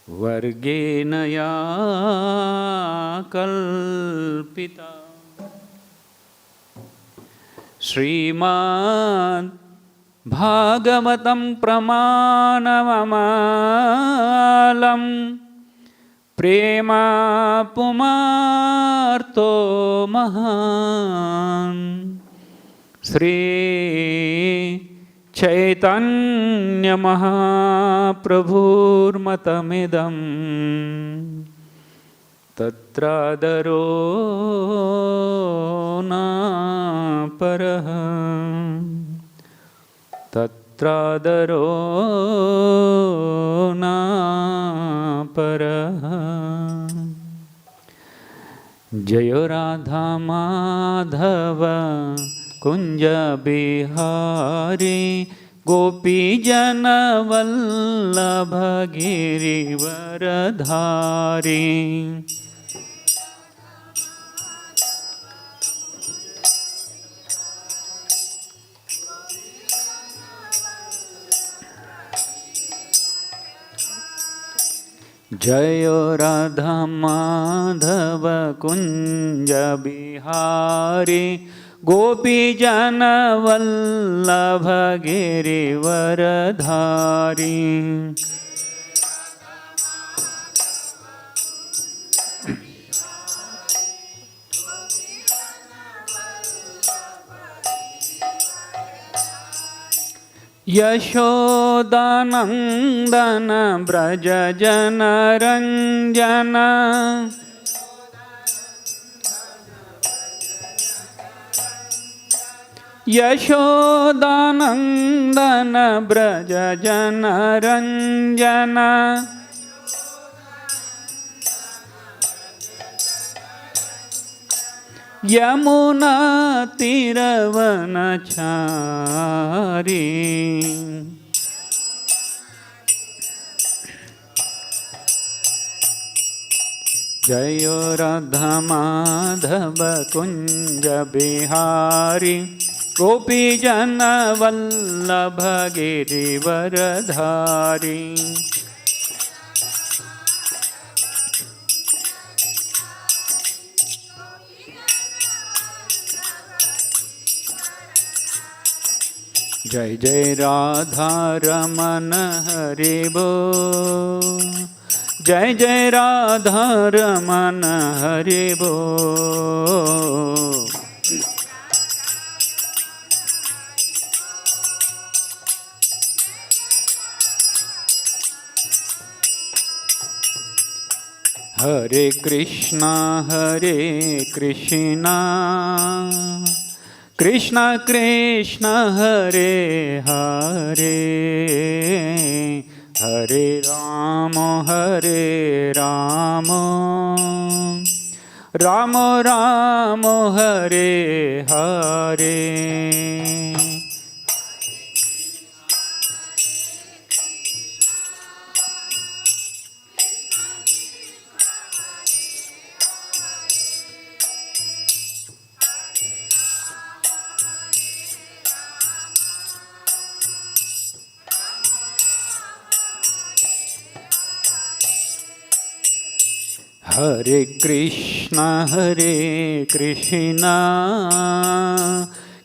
वर्गेण या कल्पिता श्रीमद् भागवतं प्रमाणममालं प्रेमा पुमार्तो महान् श्री चैतन्य महाप्रभुर्मतमिदं तत्रादरो न परः तत्रादरो न परः। जय राधा माधव कुंज बिहारी गोपी जन वल्लभ गिरिवरधारी। जय राधा माधव कुंज बिहारी गोपी जन वल्लभ गिरिवरधारी। यशोदानंदन ब्रज जन रंजन यशोदानंदन ब्रज जन रंजन यमुना तीरवनचारी। जय राधा माधव कुंज बिहारी गोपी जन वल्लभ गिरिवरधारी। जय जय राधा रमन हरि बोल। जय जय राधा रमन हरि बोल। हरे कृष्णा कृष्ण कृष्ण हरे हरे हरे राम राम राम हरे हरे। हरे कृष्ण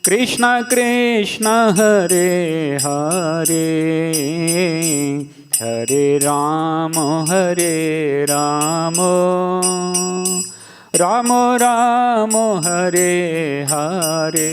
कृष्ण कृष्ण हरे हरे हरे राम राम राम हरे हरे।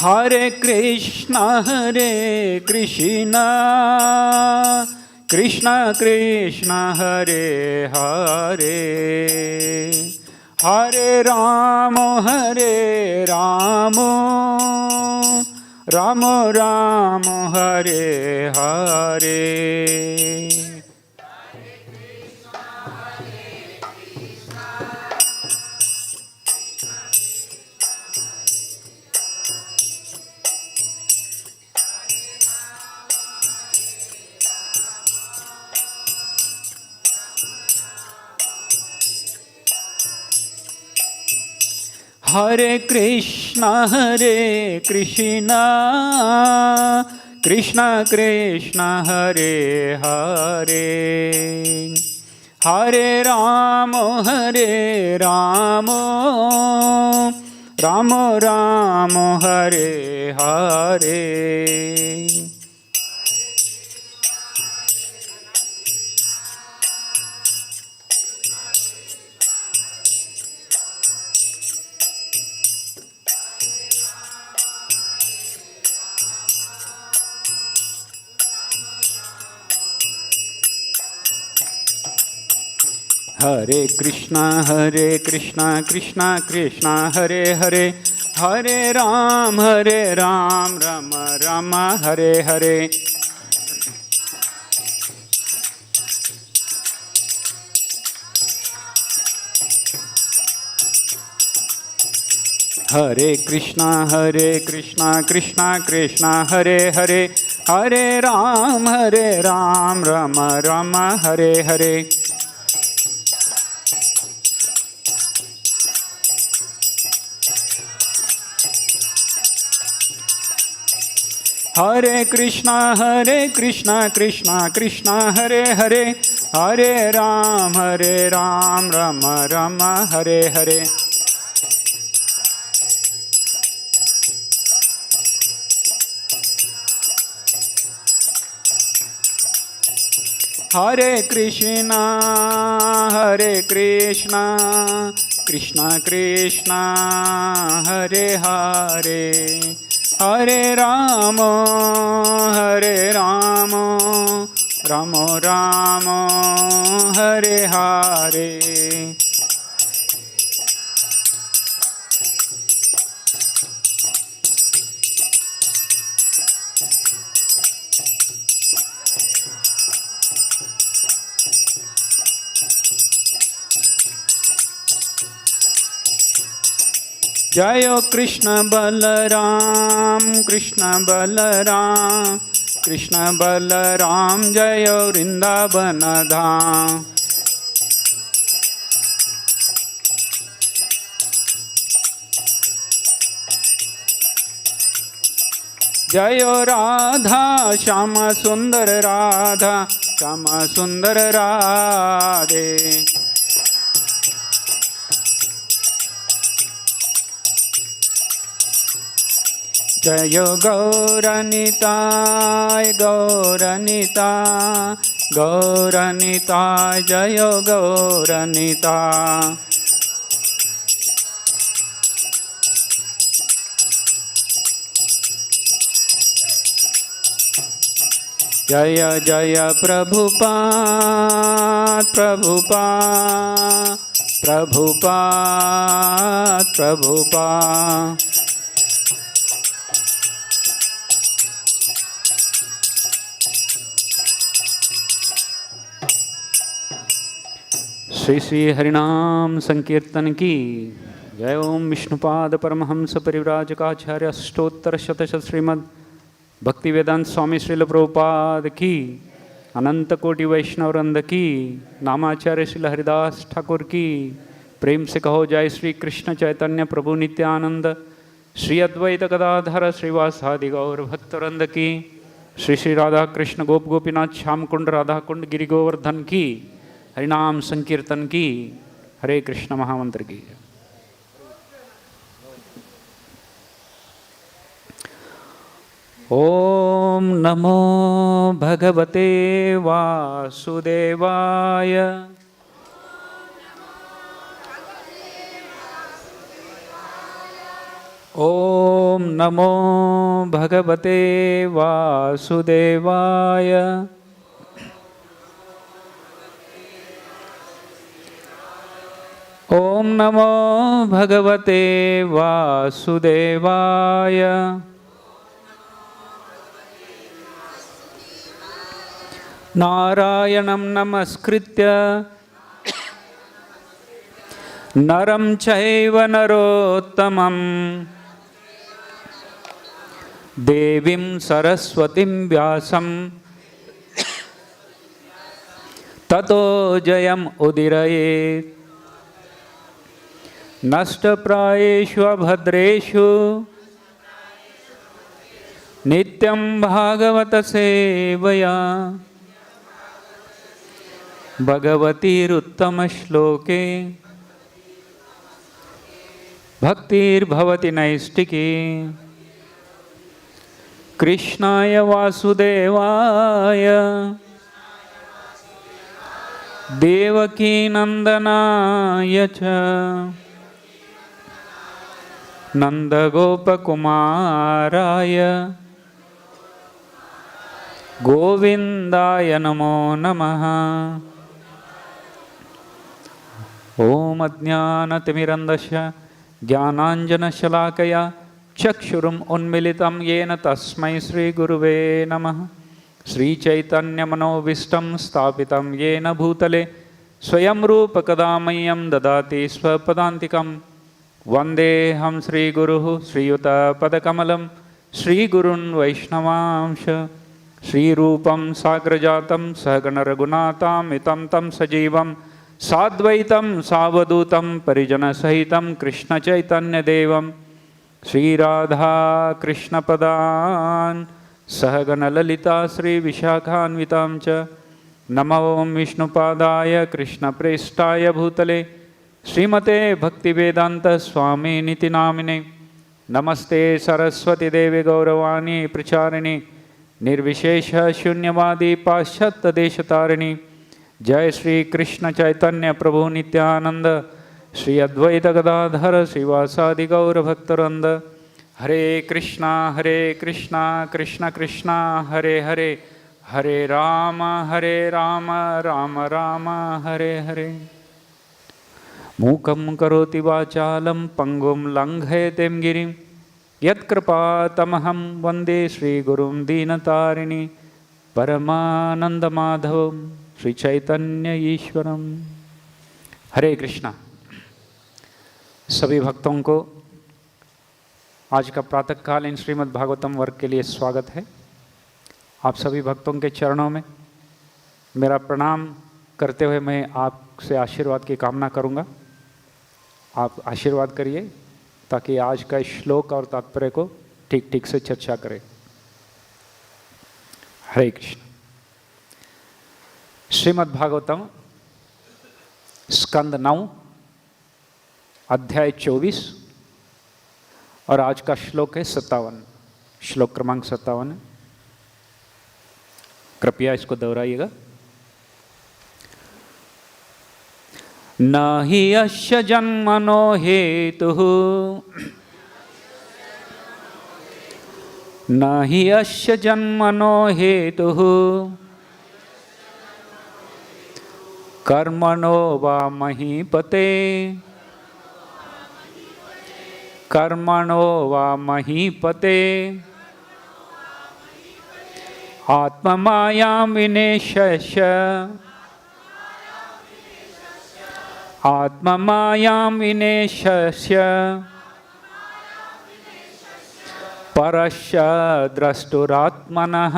हरे कृष्ण कृष्ण कृष्ण हरे हरे हरे राम राम राम हरे हरे। हरे कृष्ण कृष्ण कृष्ण हरे हरे, हरे राम राम राम हरे हरे। हरे कृष्णा कृष्णा कृष्णा हरे हरे, हरे राम राम राम हरे हरे। हरे कृष्णा कृष्णा कृष्णा हरे हरे, हरे राम राम राम हरे हरे। हरे कृष्णा कृष्णा कृष्णा हरे हरे, हरे राम राम राम हरे हरे। हरे कृष्णा कृष्णा कृष्णा हरे हरे, हरे राम राम राम हरे हरे। जय कृष्ण बलराम कृष्ण बलराम जय वृंदावन धाम। जय राधा श्याम सुंदर राधे। जय गौरनिताय जय गौरनिताय। जय जय प्रभुपाद। श्री श्री हरिनाम संकीर्तन की जय। ओम विष्णुपाद परमहंस परिव्राजकाचार्य अष्टोत्तर शतशत श्रीमद् भक्ति वेदांत स्वामी श्रील प्रभुपाद की, अनंत कोटि वैष्णववृंद की, नामाचार्य श्रील हरिदास ठाकुर की। प्रेम से कहो जय श्री कृष्ण चैतन्य प्रभु नित्यानंद, श्री अद्वैत गदाधर श्रीवासादि गौर भक्तवृंद की। श्री श्री राधा कृष्ण गोप गोपीनाथ श्याम कुंड राधा कुंड गिरि गोवर्धन की। हरिनाम संकीर्तन की। हरे कृष्ण महामंत्र की। ओम नमो भगवते वासुदेवाय। ओम नमो भगवते वासुदेवाय। ओम नमो भगवते वासुदेवाय। नारायणं नमस्कृत्य नरं चैव नरोत्तमं, देवीं सरस्वतीं व्यासं ततो जयम् उदीरयेत्। नष्टप्रायेषु अभद्रेषु नित्यं भागवत सेवया भगवतीरुत्तमश्लोके भक्तिर्भवति नैष्टिकी कृष्णाय वासुदेवाय देवकी नंदनाय च नंदगोपकुमाराय गोविंदाय नमो नमः। ओम अज्ञानतिमिरन्धस्य ज्ञानाञ्जनशलाकया चक्षुरुम् उन्मिलितं येन तस्मै श्रीगुरुवे नमः। श्रीचैतन्यमनोभीष्टं स्थापितं येन भूतले स्वयं रूपकदा मह्यं ददाति स्वपदान्तिकं वन्देऽहं श्रीगुरुः श्रीयुतपदकमलं श्रीगुरुन् वैष्णवांश श्रीरूपं साग्रजातं सहगणरघुनाथामितं तं सजीवं साद्वैतं सावधूतं परिजनसहितं कृष्णचैतन्यदेवं श्रीराधा कृष्णपदान् सहगणललिता श्रीविशाखान्वितां च नमो विष्णुपादाय कृष्णप्रेष्ठाय भूतले श्रीमते भक्तिवेदान्तस्वामिनिति नामिने नमस्ते सरस्वतीदेवी गौरवाणी प्रचारिणी निर्विशेष शून्यवादी पाश्चात्यदेशतारिणी जय श्री कृष्ण चैतन्य प्रभु नित्यानंद श्री अद्वैत गदाधर श्रीवासादि गौरभक्तवृंद। हरे कृष्णा कृष्ण कृष्णा हरे हरे हरे राम राम राम हरे हरे। मूकं करोति वाचालं पंगुं लंघयते गिरिं यत्कृपातमहं वन्दे श्रीगुरुं दीनतारिणी परमानन्दमाधवं श्रीचैतन्य ईश्वरम। हरे कृष्णा। सभी भक्तों को आज का प्रातःकालीन श्रीमद् भागवतम वर्ग के लिए स्वागत है। आप सभी भक्तों के चरणों में मेरा प्रणाम करते हुए मैं आपसे आशीर्वाद की कामना करूंगा। आप आशीर्वाद करिए ताकि आज का श्लोक और तात्पर्य को ठीक ठीक से चर्चा करें। हरे कृष्ण। श्रीमद् भागवतम स्कंद 9 अध्याय 24 और आज का श्लोक है 57, श्लोक क्रमांक 57। कृपया इसको दोहराइएगा। न हि अस्य जन्मनो हेतुः न हि अस्य जन्मनो हेतुः कर्मणो वा महीपते कर्मणो वा महीपते आत्ममायां विनेशस्य आत्ममायां विनेशस्य परस्य द्रष्टुरात्मनः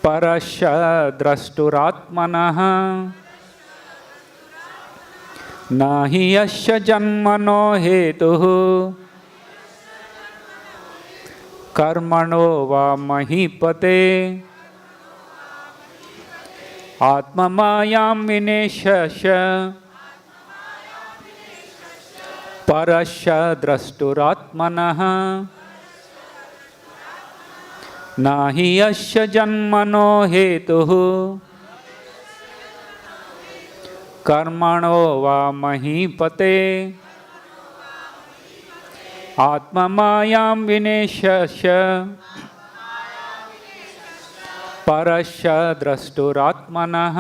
परस्य द्रष्टुरात्मनः न हि यस्य जन्मनो हेतुः कर्मणो वा महीपते आत्ममायां विनेशस्य परस्य द्रष्टुरात्मनः न हि यस्य जन्मनो हेतुः कर्मणो वा महीपते आत्ममायां विनेशस्य परस्य द्रष्टुरात्मनः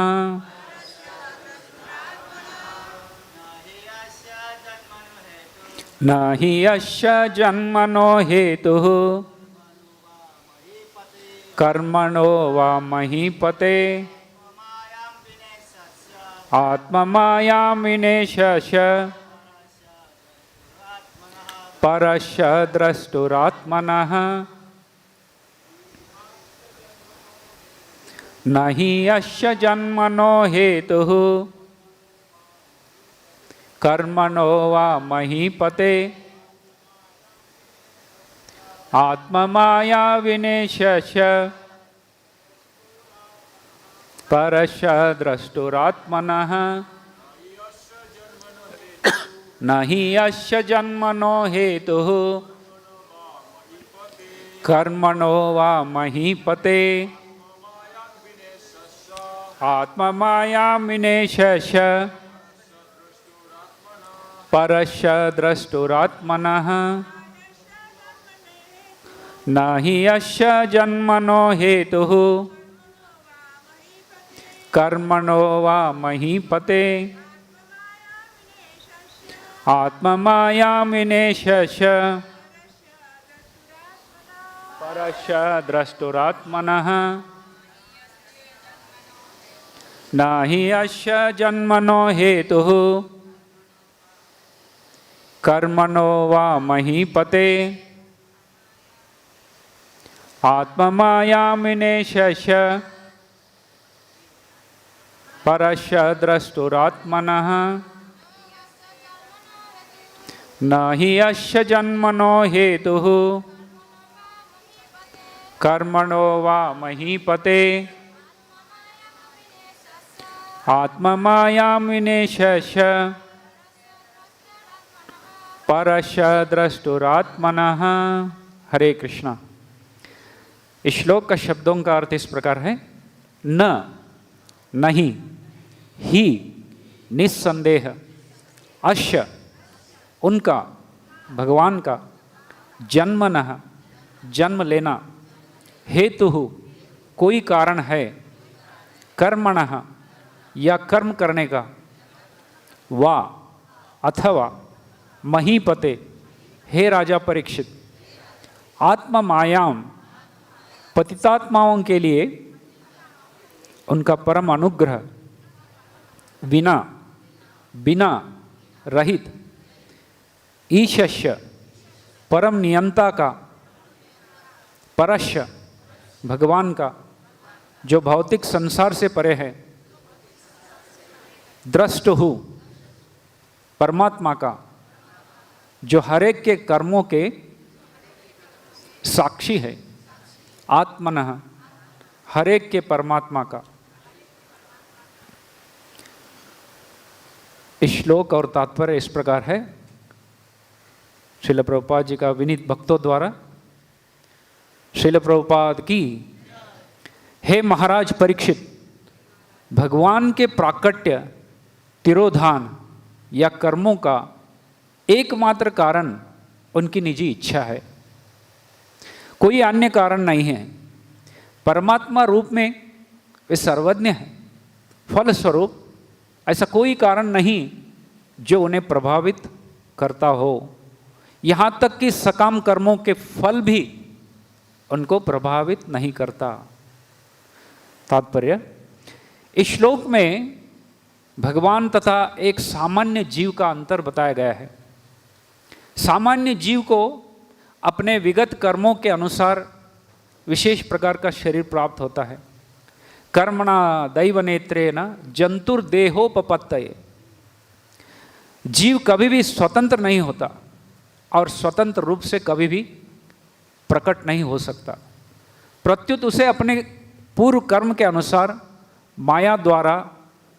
न हि यस्य जन्मनो हेतुः कर्मणो वा महीपते आत्ममायां विनेशस्य परस्य द्रष्टुरात्मनः न हि यस्य जन्मनो हेतुः कर्मणो वा महीपते आत्ममाया विनेशस्य परस्य द्रष्टुरात्मनः न हि यस्य जन्मनो हेतुः कर्मणो वा महीपते आत्ममाया विनेशस्य परस्य द्रष्टुरात्मनः न हि यस्य जन्मनो हेतुः कर्मणो वा महीपते आत्ममाया विनेशस्य परस्य द्रष्टुरात्मनः न हि यस्य जन्मनो हेतुः कर्मणो वा महीपते आत्ममाया विनेशस्य परस्य द्रष्टुरात्मनः न हि यस्य जन्मनो हेतुः कर्मणो वा महीपते आत्ममाया विनेशस्य परस्य द्रष्टुरात्मनः। हरे कृष्णा। इस श्लोक का शब्दों का अर्थ इस प्रकार है, न, नहीं, ही, निस्संदेह, अश्य, उनका, भगवान का, जन्मनः, जन्म लेना, हेतुः, कोई कारण है, कर्मणः, या कर्म करने का, वा, अथवा, महीपते, हे राजा परीक्षित, आत्म मायाम, पतितात्माओं के लिए उनका परम अनुग्रह, बिना, बिना, रहित, ईशस्य, परम नियंता का, परस्य, भगवान का, जो भौतिक संसार से परे है, द्रष्टुः, परमात्मा का, जो हरेक के कर्मों के साक्षी है, आत्मनः, हरेक के परमात्मा का। इस श्लोक और तात्पर्य इस प्रकार है, श्रील प्रभुपाद जी का विनीत भक्तों द्वारा। श्रील प्रभुपाद की, हे महाराज परीक्षित, भगवान के प्राकट्य, तिरोधान या कर्मों का एकमात्र कारण उनकी निजी इच्छा है, कोई अन्य कारण नहीं है। परमात्मा रूप में वे सर्वज्ञ है, फलस्वरूप ऐसा कोई कारण नहीं जो उन्हें प्रभावित करता हो, यहाँ तक कि सकाम कर्मों के फल भी उनको प्रभावित नहीं करता। तात्पर्य, इस श्लोक में भगवान तथा एक सामान्य जीव का अंतर बताया गया है। सामान्य जीव को अपने विगत कर्मों के अनुसार विशेष प्रकार का शरीर प्राप्त होता है। कर्मणा दैवनेत्रेण जंतुर्देहोपपत्तये, जीव कभी भी स्वतंत्र नहीं होता और स्वतंत्र रूप से कभी भी प्रकट नहीं हो सकता। प्रत्युत उसे अपने पूर्व कर्म के अनुसार माया द्वारा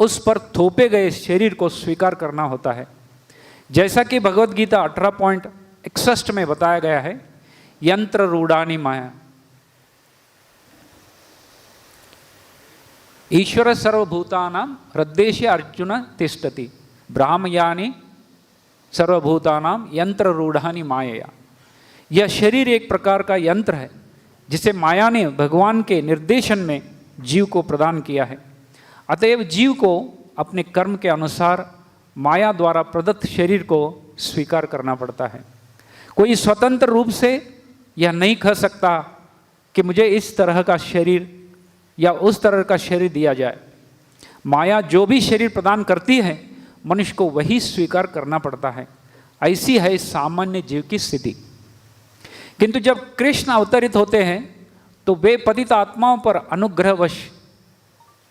उस पर थोपे गए शरीर को स्वीकार करना होता है। जैसा कि भगवत गीता 18.61 में बताया गया है, यंत्र रूढ़ानी माया, ईश्वर सर्वभूतानां हृद्देशे अर्जुन तिष्ठति, ब्राह्मयानि सर्वभूतानां यंत्र रूढ़ानी मायया। यह शरीर एक प्रकार का यंत्र है जिसे माया ने भगवान के निर्देशन में जीव को प्रदान किया है। अतएव जीव को अपने कर्म के अनुसार माया द्वारा प्रदत्त शरीर को स्वीकार करना पड़ता है। कोई स्वतंत्र रूप से यह नहीं कह सकता कि मुझे इस तरह का शरीर या उस तरह का शरीर दिया जाए। माया जो भी शरीर प्रदान करती है, मनुष्य को वही स्वीकार करना पड़ता है। ऐसी है सामान्य जीव की स्थिति। किंतु जब कृष्ण अवतरित होते हैं तो वे पतित आत्माओं पर अनुग्रहवश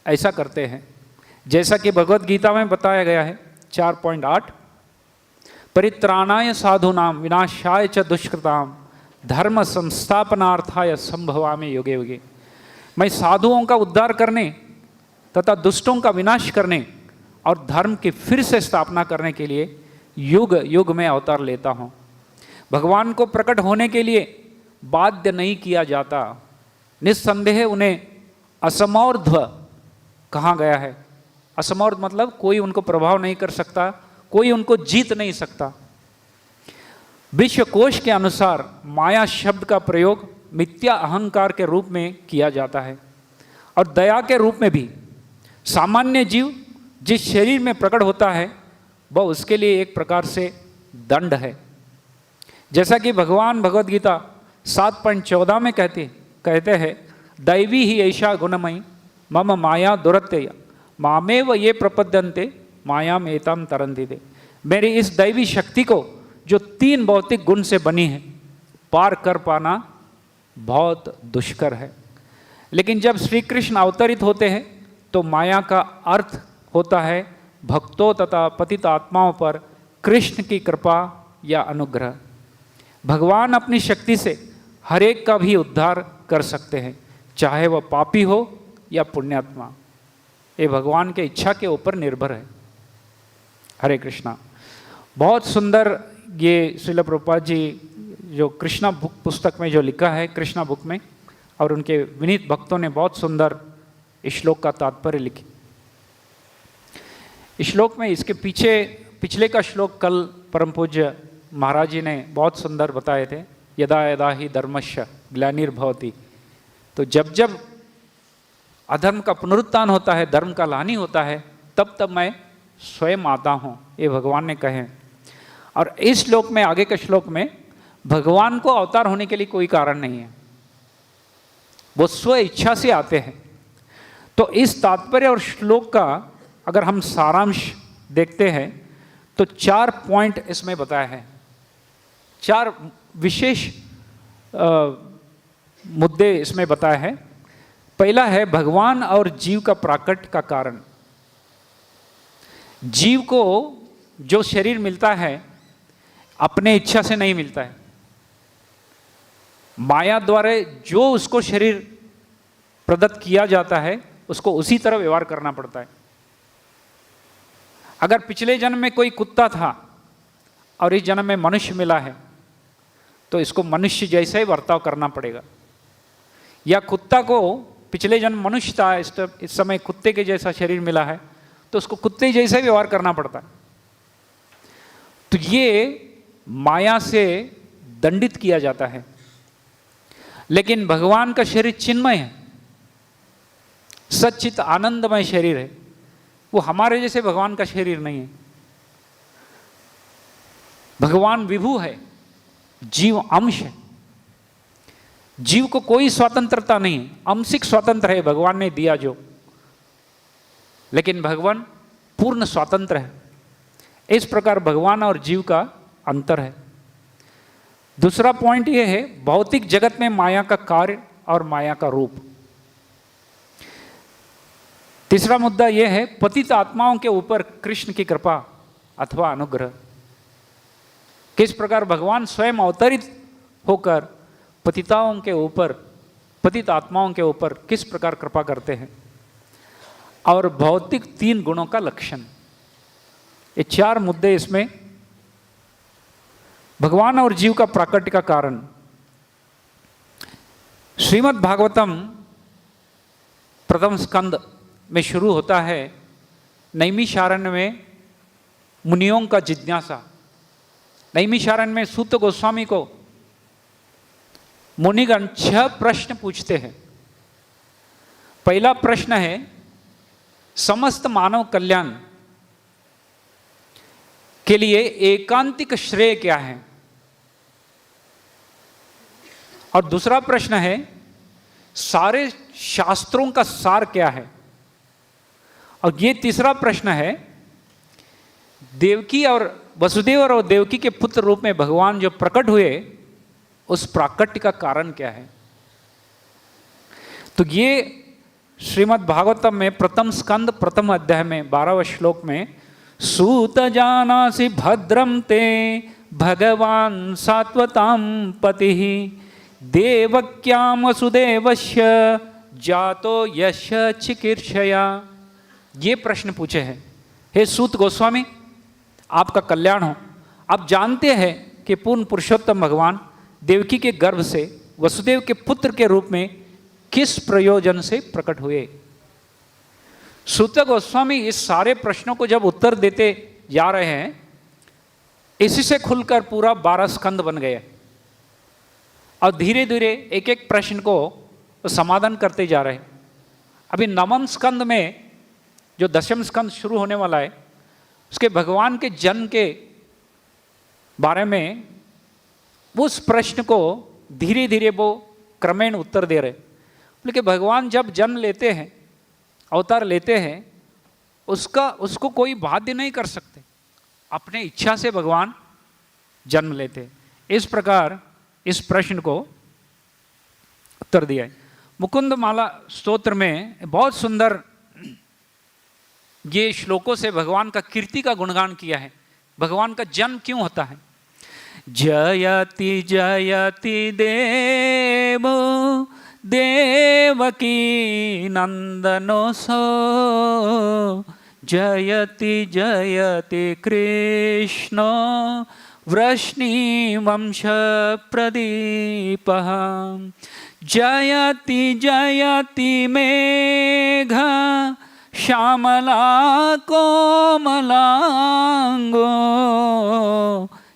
ऐसा करते हैं, जैसा कि भगवत गीता में बताया गया है 4.8, परित्राणाय साधूनां विनाशाय च दुष्कृतां धर्म संस्थापनार्थाय संभवामि युगे युगे। मैं साधुओं का उद्धार करने तथा दुष्टों का विनाश करने और धर्म की फिर से स्थापना करने के लिए युग युग में अवतार लेता हूँ। भगवान को प्रकट होने के लिए बाध्य नहीं किया जाता। निस्संदेह उन्हें असमौर्ध्व कहा गया है। असमौर्ध मतलब कोई उनको प्रभाव नहीं कर सकता, कोई उनको जीत नहीं सकता। विश्वकोश के अनुसार माया शब्द का प्रयोग मिथ्या अहंकार के रूप में किया जाता है और दया के रूप में भी। सामान्य जीव जिस शरीर में प्रकट होता है वह उसके लिए एक प्रकार से दंड है। जैसा कि भगवान भगवद गीता 7.14 में कहते हैं, दैवी ही ऐशा गुणमयी मम माया दुरत्यय मामेव ये प्रपद्यन्ते मायाम एताम तरन्ति ते। मेरी इस दैवी शक्ति को जो 3 भौतिक गुण से बनी है पार कर पाना बहुत दुष्कर है। लेकिन जब श्री कृष्ण अवतरित होते हैं तो माया का अर्थ होता है भक्तों तथा पतित आत्माओं पर कृष्ण की कृपा या अनुग्रह। भगवान अपनी शक्ति से हर एक का भी उद्धार कर सकते हैं, चाहे वह पापी हो या पुण्यात्मा। ये भगवान के इच्छा के ऊपर निर्भर है। हरे कृष्णा। बहुत सुंदर ये श्रील प्रभुपाद जी जो कृष्णा बुक पुस्तक में जो लिखा है, कृष्णा बुक में, और उनके विनीत भक्तों ने बहुत सुंदर इस श्लोक का तात्पर्य लिखी। इस श्लोक में इसके पिछले का श्लोक कल परम पूज्य महाराज जी ने बहुत सुंदर बताए थे। यदा यदा ही धर्मस्य ग्लानिर्भवति। तो जब जब अधर्म का पुनरुत्थान होता है, धर्म का लानी होता है, तब तब मैं स्वयं आता हूँ, ये भगवान ने कहे। और इस श्लोक में, आगे के श्लोक में, भगवान को अवतार होने के लिए कोई कारण नहीं है, वो स्व इच्छा से आते हैं। तो इस तात्पर्य और श्लोक का अगर हम सारांश देखते हैं तो 4 पॉइंट इसमें बताए हैं। 4 विशेष मुद्दे इसमें बताए हैं। पहला है भगवान और जीव का प्राकट्य का कारण। जीव को जो शरीर मिलता है अपने इच्छा से नहीं मिलता है, माया द्वारा जो उसको शरीर प्रदत्त किया जाता है उसको उसी तरह व्यवहार करना पड़ता है। अगर पिछले जन्म में कोई कुत्ता था और इस जन्म में मनुष्य मिला है तो इसको मनुष्य जैसा ही बर्ताव करना पड़ेगा। या कुत्ता को पिछले जन्म मनुष्य था, इस समय कुत्ते के जैसा शरीर मिला है तो उसको कुत्ते जैसा ही व्यवहार करना पड़ता है। तो ये माया से दंडित किया जाता है। लेकिन भगवान का शरीर चिन्मय है, सच्चित आनंदमय शरीर है। वो हमारे जैसे भगवान का शरीर नहीं है। भगवान विभु है, जीव अंश है। जीव को कोई स्वतंत्रता नहीं, अंशिक स्वतंत्र है भगवान ने दिया जो, लेकिन भगवान पूर्ण स्वतंत्र है। इस प्रकार भगवान और जीव का अंतर है। दूसरा पॉइंट यह है भौतिक जगत में माया का कार्य और माया का रूप। तीसरा मुद्दा यह है पतित आत्माओं के ऊपर कृष्ण की कृपा अथवा अनुग्रह। किस प्रकार भगवान स्वयं अवतरित होकर पतिताओं के ऊपर, पतित आत्माओं के ऊपर किस प्रकार कृपा करते हैं। और भौतिक 3 गुणों का लक्षण। ये 4 मुद्दे इसमें। भगवान और जीव का प्राकट्य का कारण। श्रीमद् भागवतम प्रथम स्कंद में शुरू होता है नैमिषारण्य में मुनियों का जिज्ञासा। नैमिषारण्य में सूत गोस्वामी को मुनिगण 6 प्रश्न पूछते हैं। पहला प्रश्न है समस्त मानव कल्याण के लिए एकांतिक श्रेय क्या है। और दूसरा प्रश्न है सारे शास्त्रों का सार क्या है। और ये तीसरा प्रश्न है देवकी और वसुदेव और देवकी के पुत्र रूप में भगवान जो प्रकट हुए उस प्राकट्य का कारण क्या है। तो ये श्रीमद् भागवतम में प्रथम स्कंद प्रथम अध्याय में 12वें श्लोक में सूत जानासि भद्रम ते भगवान सात्वतां पति देवक्यां वसुदेवस्य जातो यश चिकीर्षया। ये प्रश्न पूछे हैं, हे सूत गोस्वामी आपका कल्याण हो। आप जानते हैं कि पूर्ण पुरुषोत्तम भगवान देवकी के गर्भ से वसुदेव के पुत्र के रूप में किस प्रयोजन से प्रकट हुए। सूत गोस्वामी इस सारे प्रश्नों को जब उत्तर देते जा रहे हैं, इसी से खुलकर पूरा 12 स्कंद बन गए और धीरे धीरे एक एक प्रश्न को समाधान करते जा रहे हैं। अभी 9वें स्कंद में जो 10वें स्कंद शुरू होने वाला है, उसके भगवान के जन्म के बारे में उस प्रश्न को धीरे धीरे वो क्रमेण उत्तर दे रहे। बोले भगवान जब जन्म लेते हैं, अवतार लेते हैं, उसको कोई बाध्य नहीं कर सकते, अपने इच्छा से भगवान जन्म लेते हैं। इस प्रकार इस प्रश्न को उत्तर दिया है। मुकुंद माला स्तोत्र में बहुत सुंदर ये श्लोकों से भगवान का कीर्ति का गुणगान किया है। भगवान का जन्म क्यों होता है। जयति जयति देवो देवकी नंदनोऽसौ जयति जयति कृष्ण वृष्णिवंश प्रदीपः जयति जयति मेघ श्यामला कोमलांगो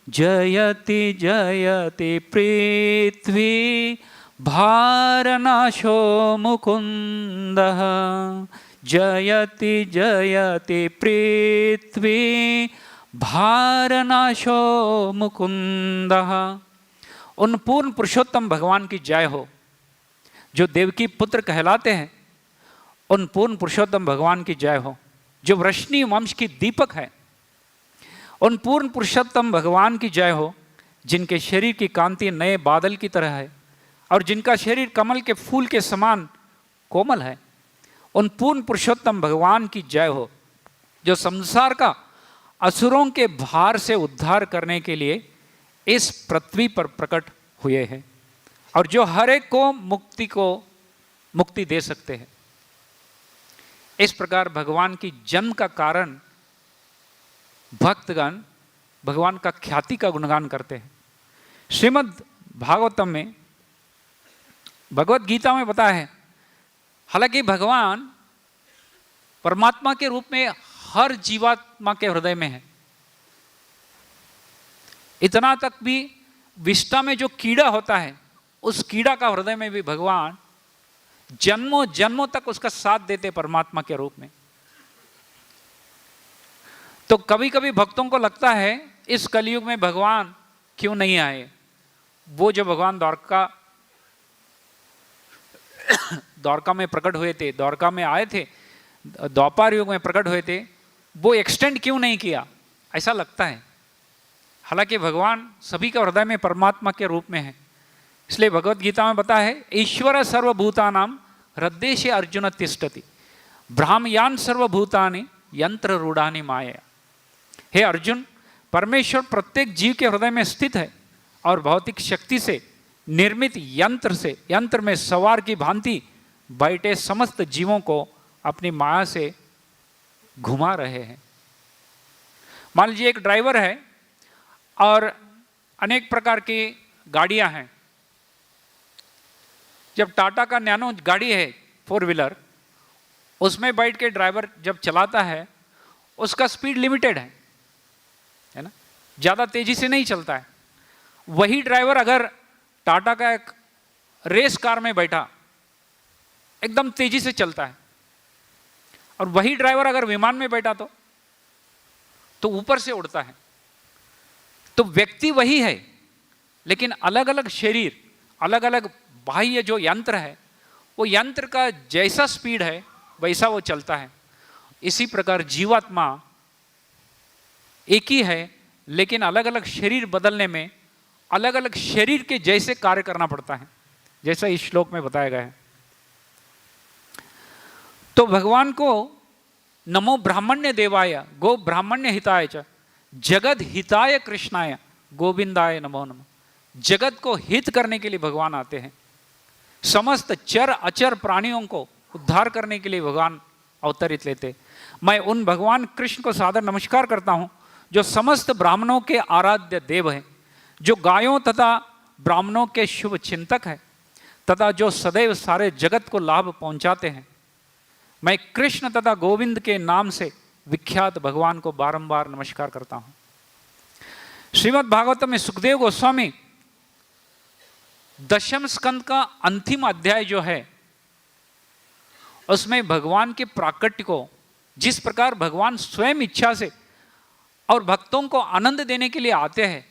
जयति जयति पृथ्वी भारनाशो मुकुंदः जयति जयति पृथ्वी भारनाशो मुकुंदः। उन पूर्ण पुरुषोत्तम भगवान की जय हो जो देवकी पुत्र कहलाते हैं। उन पूर्ण पुरुषोत्तम भगवान की जय हो जो वृष्णि वंश की दीपक है। उन पूर्ण पुरुषोत्तम भगवान की जय हो जिनके शरीर की कांति नए बादल की तरह है और जिनका शरीर कमल के फूल के समान कोमल है। उन पूर्ण पुरुषोत्तम भगवान की जय हो जो संसार का असुरों के भार से उद्धार करने के लिए इस पृथ्वी पर प्रकट हुए हैं और जो हर एक को मुक्ति दे सकते हैं। इस प्रकार भगवान की जन्म का कारण भक्तगण भगवान का ख्याति का गुणगान करते हैं। श्रीमद् भागवतम में, भगवत गीता में बताया है, हालांकि भगवान परमात्मा के रूप में हर जीवात्मा के हृदय में है। इतना तक भी विष्ठा में जो कीड़ा होता है, उस कीड़ा का हृदय में भी भगवान जन्मों जन्मों तक उसका साथ देते परमात्मा के रूप में। तो कभी कभी भक्तों को लगता है इस कलयुग में भगवान क्यों नहीं आए। वो जो भगवान द्वारका में प्रकट हुए थे, द्वारका में आए थे, द्वापर युग में प्रकट हुए थे, वो एक्सटेंड क्यों नहीं किया, ऐसा लगता है। हालांकि भगवान सभी के हृदय में परमात्मा के रूप में है। इसलिए भगवत गीता में बताया है, ईश्वर सर्वभूतानां हृदयेषु अर्जुन तिष्ठति ब्राह्मयान सर्वभूतानि यंत्र रूढ़ानि माया। हे अर्जुन, परमेश्वर प्रत्येक जीव के हृदय में स्थित है और भौतिक शक्ति से निर्मित यंत्र में सवार की भांति बैठे समस्त जीवों को अपनी माया से घुमा रहे हैं। मान लीजिए एक ड्राइवर है और अनेक प्रकार की गाड़ियां हैं। जब टाटा का नैनो गाड़ी है 4 व्हीलर, उसमें बैठ के ड्राइवर जब चलाता है, उसका स्पीड लिमिटेड है ना, ज़्यादा तेजी से नहीं चलता है। वही ड्राइवर अगर टाटा का एक रेस कार में बैठा, एकदम तेजी से चलता है। और वही ड्राइवर अगर विमान में बैठा तो ऊपर से उड़ता है। तो व्यक्ति वही है, लेकिन अलग अलग शरीर, अलग अलग बाह्य जो यंत्र है, वो यंत्र का जैसा स्पीड है वैसा वो चलता है। इसी प्रकार जीवात्मा एक ही है, लेकिन अलग अलग शरीर बदलने में अलग अलग शरीर के जैसे कार्य करना पड़ता है, जैसा इस श्लोक में बताया गया है। तो भगवान को नमो ब्राह्मण्य देवाय गो ब्राह्मण्य हिताय च जगद हिताय कृष्णाय गोविंदाय नमो नमः। जगत को हित करने के लिए भगवान आते हैं, समस्त चर अचर प्राणियों को उद्धार करने के लिए भगवान अवतरित लेते। मैं उन भगवान कृष्ण को सादर नमस्कार करता हूं जो समस्त ब्राह्मणों के आराध्य देव हैं, जो गायों तथा ब्राह्मणों के शुभ चिंतक हैं तथा जो सदैव सारे जगत को लाभ पहुंचाते हैं। मैं कृष्ण तथा गोविंद के नाम से विख्यात भगवान को बारंबार नमस्कार करता हूं। श्रीमद् भागवतम में सुखदेव गोस्वामी दशम स्कंद का अंतिम अध्याय जो है उसमें भगवान के प्राकट्य को, जिस प्रकार भगवान स्वयं इच्छा से और भक्तों को आनंद देने के लिए आते हैं,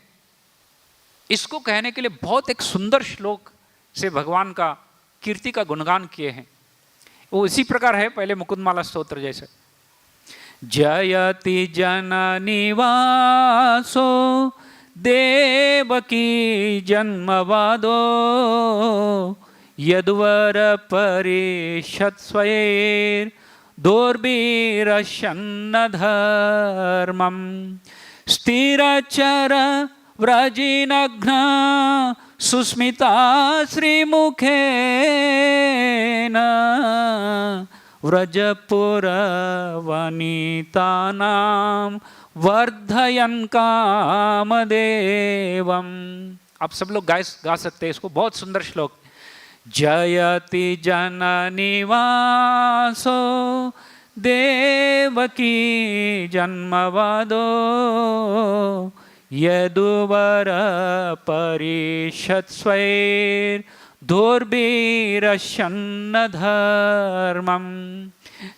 इसको कहने के लिए बहुत एक सुंदर श्लोक से भगवान का कीर्ति का गुणगान किए हैं। वो इसी प्रकार है, पहले मुकुंदमाला स्तोत्र जैसे। जयति जननी वासो देवकी जन्मवादो यदुवर परिषत् स्वैर दुर्भिरशन्न धर्मं स्थिरचर व्रजिनघ्न सुस्मिता श्रीमुखेन व्रजपुरवनितानां वर्धयन् कामदेवम्। आप सब लोग गा सकते हैं इसको, बहुत सुंदर श्लोक। जयति जननी वासो देवकी जन्मवादो यदुवर परिषत् स्वैर दुर्भिरशन्न धर्मं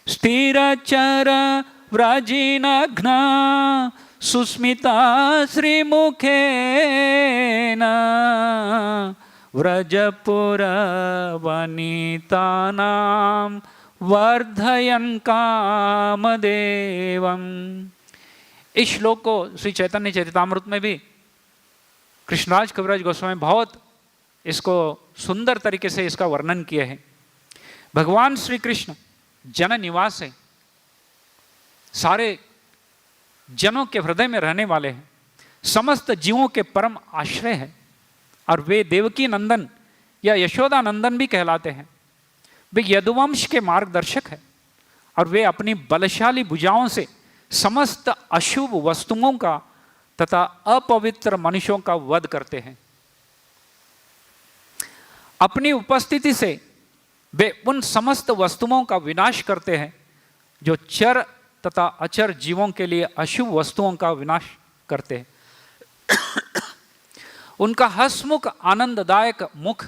स्थिरचर व्रजिनघ्न सुस्मिता श्रीमुखेन व्रजपुरवनितानां वर्धयन् कामदेवम्। इस श्लोक को श्री चैतन्य चरितामृत में भी कृष्णराज कविराज गोस्वामी बहुत इसको सुंदर तरीके से इसका वर्णन किए हैं। भगवान श्री कृष्ण जन निवास है, सारे जनों के हृदय में रहने वाले हैं, समस्त जीवों के परम आश्रय है और वे देवकी नंदन या यशोदा नंदन भी कहलाते हैं। वे यदुवंश के मार्गदर्शक हैं और वे अपनी बलशाली भुजाओं से समस्त अशुभ वस्तुओं का तथा अपवित्र मनुष्यों का वध करते हैं। अपनी उपस्थिति से वे उन समस्त वस्तुओं का विनाश करते हैं जो चर तथा अचर जीवों के लिए अशुभ वस्तुओं का विनाश करते हैं। उनका हंसमुख आनंददायक मुख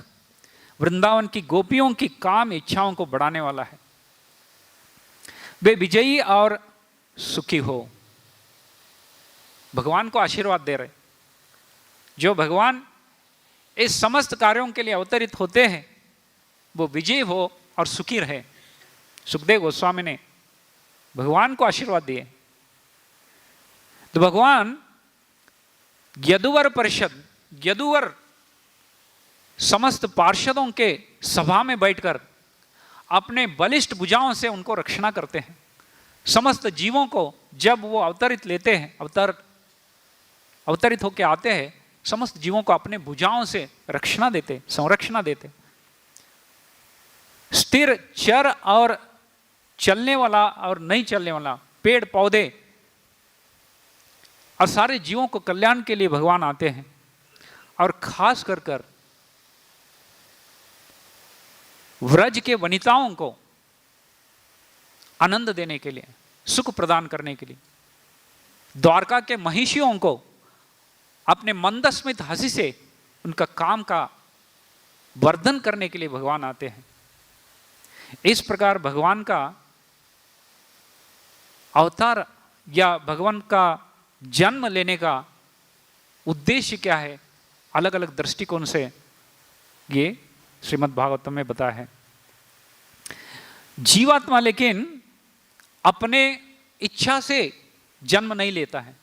वृंदावन की गोपियों की काम इच्छाओं को बढ़ाने वाला है। वे विजयी और सुखी हो। भगवान को आशीर्वाद दे रहे, जो भगवान इस समस्त कार्यों के लिए अवतरित होते हैं वो विजयी हो और सुखी रहे। सुखदेव गोस्वामी ने भगवान को आशीर्वाद दिए। तो भगवान यदुवर परिषद, यदुवर समस्त पार्षदों के सभा में बैठकर अपने बलिष्ठ भुजाओं से उनको रक्षणा करते हैं। समस्त जीवों को जब वो अवतरित लेते हैं, अवतरित होकर आते हैं, समस्त जीवों को अपने भुजाओं से रक्षणा देते, संरक्षणा देते। स्थिर चर और चलने वाला और नहीं चलने वाला, पेड़ पौधे और सारे जीवों को कल्याण के लिए भगवान आते हैं और खास कर व्रज के वनिताओं को आनंद देने के लिए, सुख प्रदान करने के लिए, द्वारका के महिषियों को अपने मंदस्मित हंसी से उनका काम का वर्धन करने के लिए भगवान आते हैं। इस प्रकार भगवान का अवतार या भगवान का जन्म लेने का उद्देश्य क्या है, अलग अलग दृष्टिकोण से ये श्रीमद् भागवतम में बताया है। जीवात्मा लेकिन अपने इच्छा से जन्म नहीं लेता है,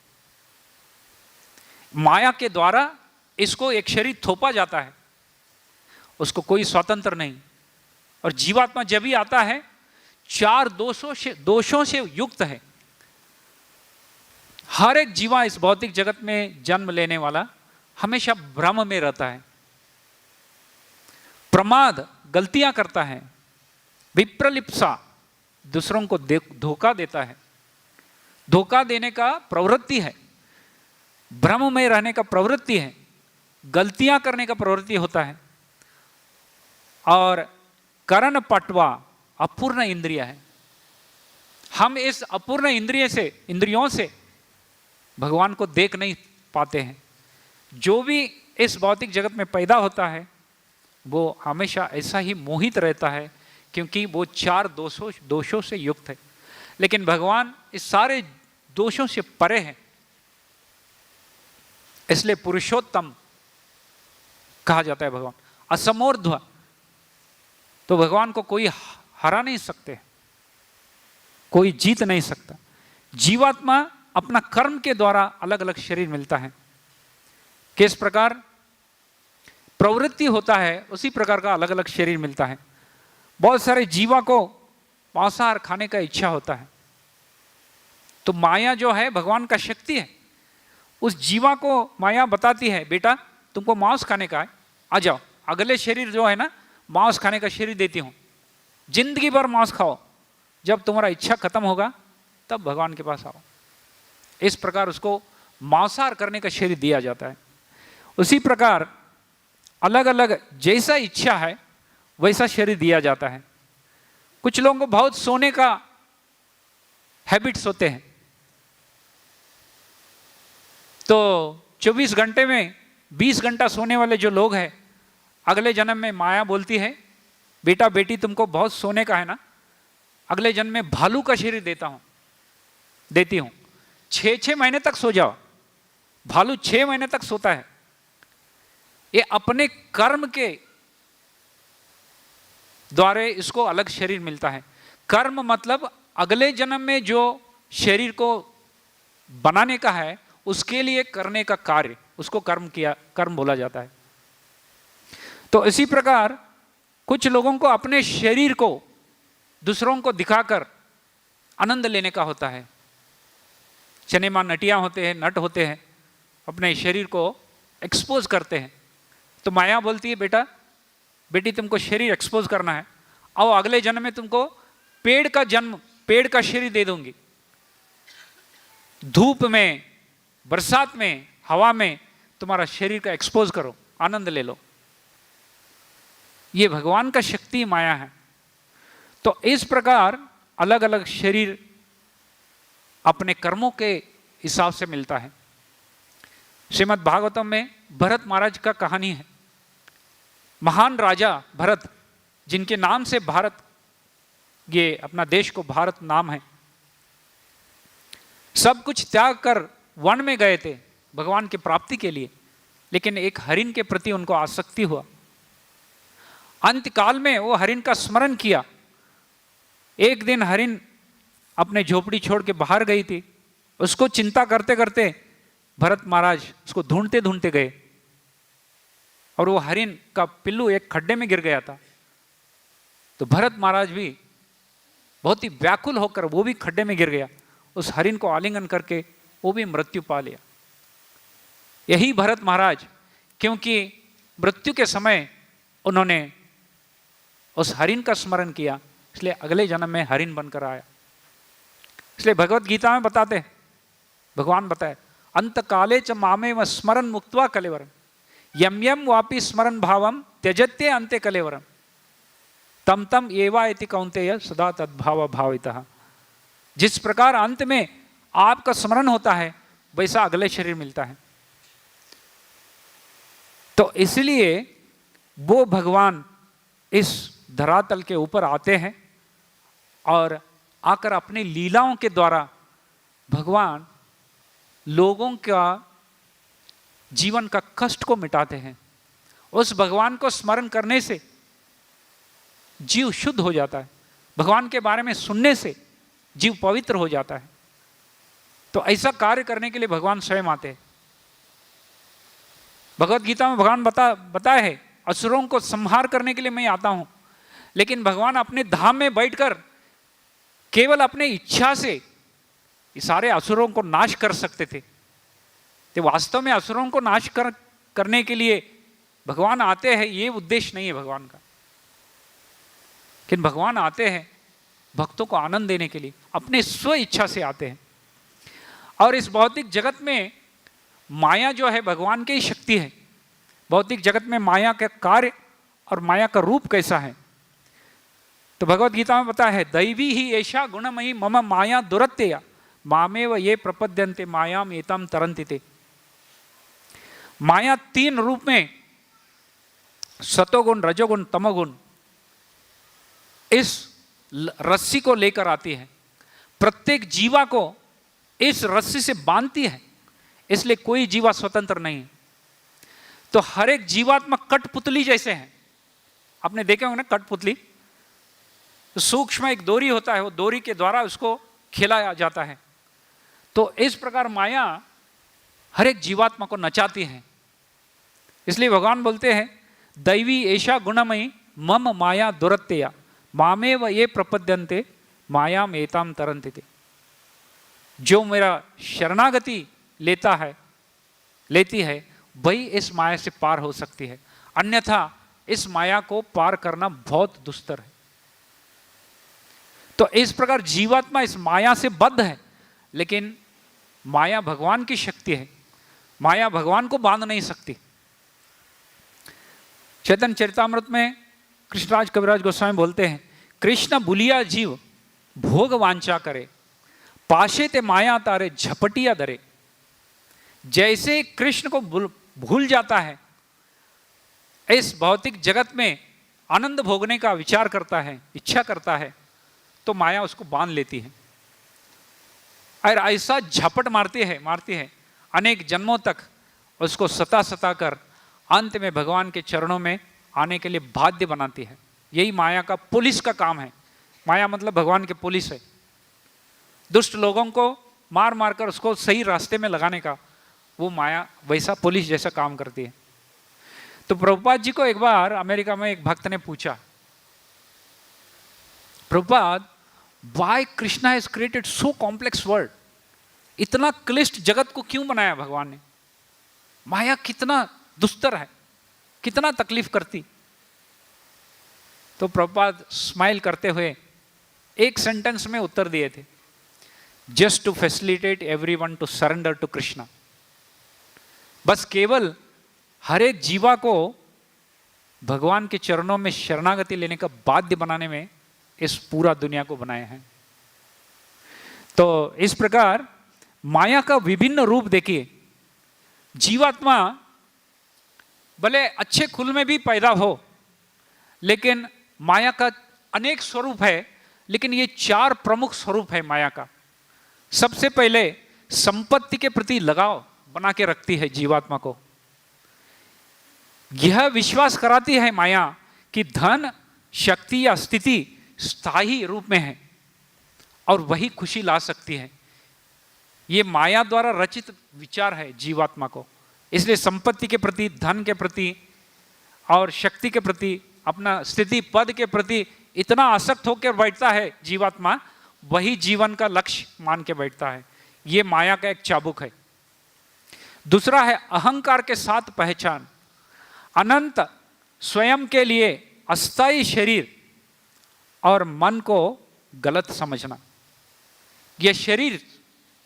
माया के द्वारा इसको एक शरीर थोपा जाता है, उसको कोई स्वतंत्र नहीं। और जीवात्मा जब भी आता है 4 दोषों से युक्त है। हर एक जीवा इस भौतिक जगत में जन्म लेने वाला हमेशा भ्रम में रहता है, प्रमाद, गलतियां करता है, विप्रलिप्सा, दूसरों को धोखा देता है, धोखा देने का प्रवृत्ति है, भ्रम में रहने का प्रवृत्ति है, गलतियां करने का प्रवृत्ति होता है। और करण पटवा अपूर्ण इंद्रिय है। हम इस अपूर्ण इंद्रियों से भगवान को देख नहीं पाते हैं। जो भी इस भौतिक जगत में पैदा होता है वो हमेशा ऐसा ही मोहित रहता है, क्योंकि वो 4 दोषों से युक्त है। लेकिन भगवान इस सारे दोषों से परे हैं, इसलिए पुरुषोत्तम कहा जाता है भगवान। असमोर्ध्व, तो भगवान को कोई हरा नहीं सकते, कोई जीत नहीं सकता। जीवात्मा अपना कर्म के द्वारा अलग अलग शरीर मिलता है। किस प्रकार प्रवृत्ति होता है उसी प्रकार का अलग अलग शरीर मिलता है। बहुत सारे जीवा को मांसाहार खाने का इच्छा होता है, तो माया जो है भगवान का शक्ति है। उस जीवा को माया बताती है, बेटा तुमको मांस खाने का है, आ जाओ, अगले शरीर जो है ना मांस खाने का शरीर देती हूं, जिंदगी भर मांस खाओ, जब तुम्हारा इच्छा खत्म होगा तब भगवान के पास आओ। इस प्रकार उसको मांसाहार करने का शरीर दिया जाता है। उसी प्रकार अलग अलग जैसा इच्छा है वैसा शरीर दिया जाता है। कुछ लोगों को बहुत सोने का हैबिट्स होते हैं, तो 24 घंटे में 20 घंटा सोने वाले जो लोग हैं, अगले जन्म में माया बोलती है, बेटा बेटी तुमको बहुत सोने का है ना, अगले जन्म में भालू का शरीर देती हूं, 6 महीने तक सो जाओ। भालू 6 महीने तक सोता है। ये अपने कर्म के द्वारा इसको अलग शरीर मिलता है। कर्म मतलब अगले जन्म में जो शरीर को बनाने का है उसके लिए करने का कार्य, उसको कर्म बोला जाता है। तो इसी प्रकार कुछ लोगों को अपने शरीर को दूसरों को दिखाकर आनंद लेने का होता है। सिनेमा नटिया होते हैं, नट होते हैं, अपने शरीर को एक्सपोज करते हैं, तो माया बोलती है, बेटा बेटी तुमको शरीर एक्सपोज करना है, आओ अगले जन्म में तुमको पेड़ का शरीर दे दूंगी, धूप में, बरसात में, हवा में तुम्हारा शरीर का एक्सपोज करो, आनंद ले लो। ये भगवान का शक्ति माया है। तो इस प्रकार अलग अलग शरीर अपने कर्मों के हिसाब से मिलता है। श्रीमद् भागवतम में भरत महाराज का कहानी है। महान राजा भरत, जिनके नाम से भारत, ये अपना देश को भारत नाम है, सब कुछ त्याग कर वन में गए थे भगवान की प्राप्ति के लिए, लेकिन एक हरिण के प्रति उनको आसक्ति हुआ। अंतकाल में वो हरिण का स्मरण किया। एक दिन हरिण अपने झोपड़ी छोड़ के बाहर गई थी, उसको चिंता करते करते भरत महाराज उसको ढूंढते ढूंढते गए, और वो हरिण का पिल्लू एक खड्डे में गिर गया था। तो भरत महाराज भी बहुत ही व्याकुल होकर वो भी खड्डे में गिर गया, उस हरिण को आलिंगन करके वो भी मृत्यु पा लिया। यही भरत महाराज, क्योंकि मृत्यु के समय उन्होंने उस हरिण का स्मरण किया, इसलिए अगले जन्म में हरिण बनकर आया। इसलिए भगवत गीता में बताते हैं, भगवान बताए, अंत काले च मामेव स्मरण मुक्त्वा कलेवरम यम यम वापि स्मरण भावम त्यजत्ये अंते कलेवरम तम तम एवा इति कौन्तेय सदा तद्भाव भावितः। जिस प्रकार अंत में आपका स्मरण होता है वैसा अगले शरीर मिलता है। तो इसलिए वो भगवान इस धरातल के ऊपर आते हैं और आकर अपनी लीलाओं के द्वारा भगवान लोगों का जीवन का कष्ट को मिटाते हैं। उस भगवान को स्मरण करने से जीव शुद्ध हो जाता है, भगवान के बारे में सुनने से जीव पवित्र हो जाता है। तो ऐसा कार्य करने के लिए भगवान स्वयं आते हैं। भगवत गीता में भगवान बताया है, असुरों को संहार करने के लिए मैं आता हूं, लेकिन भगवान अपने धाम में बैठकर केवल अपने इच्छा से ये सारे असुरों को नाश कर सकते थे। तो वास्तव में असुरों को नाश करने के लिए भगवान आते हैं, ये उद्देश्य नहीं है भगवान का। लेकिन भगवान आते हैं भक्तों को आनंद देने के लिए, अपने स्व इच्छा से आते हैं। और इस भौतिक जगत में माया जो है भगवान की ही शक्ति है। भौतिक जगत में माया का कार्य और माया का रूप कैसा है, तो भगवत गीता में बताया है, दैवी ही ऐशा गुणमयी मम माया दुरत्यया मामेव ये प्रपद्यन्ते मायाम एतम तरन्ति ते। माया 3 रूप में, सतोगुण, रजोगुण, तमोगुण, इस रस्सी को लेकर आती है। प्रत्येक जीवा को इस रस्सी से बांधती है, इसलिए कोई जीवा स्वतंत्र नहीं है। तो हर एक जीवात्मा कठपुतली जैसे हैं। आपने देखे होंगे ना कठपुतली, सूक्ष्म एक डोरी होता है, वो डोरी के द्वारा उसको खिलाया जाता है। तो इस प्रकार माया हर एक जीवात्मा को नचाती है। इसलिए भगवान बोलते हैं, दैवी ऐशा गुणमयी मम माया दुरत्यया मामेव ये प्रपद्यन्ते मायाम एताम तरन्ति ते। जो मेरा शरणागति लेती है वही इस माया से पार हो सकती है, अन्यथा इस माया को पार करना बहुत दुस्तर है। तो इस प्रकार जीवात्मा इस माया से बद्ध है, लेकिन माया भगवान की शक्ति है, माया भगवान को बांध नहीं सकती। चैतन्य चरितामृत में कृष्णराज कविराज गोस्वामी बोलते हैं, कृष्ण बुलिया जीव भोग वांछा करे, पाशे ते माया तारे झपटिया दरे। जैसे कृष्ण को भूल जाता है, इस भौतिक जगत में आनंद भोगने का विचार करता है, इच्छा करता है, तो माया उसको बांध लेती है और ऐसा झपट मारती है अनेक जन्मों तक, उसको सता कर अंत में भगवान के चरणों में आने के लिए बाध्य बनाती है। यही माया का पुलिस का काम है। माया मतलब भगवान के पुलिस है। दुष्ट लोगों को मार मार कर उसको सही रास्ते में लगाने का वो माया वैसा पुलिस जैसा काम करती है। तो प्रभुपाद जी को एक बार अमेरिका में एक भक्त ने पूछा, Prabhupada, why Krishna has created so complex world, इतना क्लिष्ट जगत को क्यों बनाया भगवान ने? माया कितना दुस्तर है, कितना तकलीफ करती। तो प्रभुपाद स्माइल करते हुए एक सेंटेंस में उत्तर दिए थे, just to facilitate everyone to surrender to Krishna. बस केवल हर एक जीवा को भगवान के चरणों में शरणागति लेने का बाध्य बनाने में इस पूरा दुनिया को बनाया है। तो इस प्रकार माया का विभिन्न रूप देखिए। जीवात्मा भले अच्छे कुल में भी पैदा हो, लेकिन माया का अनेक स्वरूप है, लेकिन ये 4 प्रमुख स्वरूप है माया का। सबसे पहले संपत्ति के प्रति लगाव बना के रखती है जीवात्मा को। यह विश्वास कराती है माया कि धन, शक्ति या स्थिति स्थायी रूप में है और वही खुशी ला सकती है। ये माया द्वारा रचित विचार है जीवात्मा को। इसलिए संपत्ति के प्रति, धन के प्रति और शक्ति के प्रति, अपना स्थिति पद के प्रति इतना आसक्त होकर बैठता है जीवात्मा, वही जीवन का लक्ष्य मान के बैठता है। ये माया का एक चाबुक है। दूसरा है अहंकार के साथ पहचान। अनंत स्वयं के लिए अस्थायी शरीर और मन को गलत समझना। यह शरीर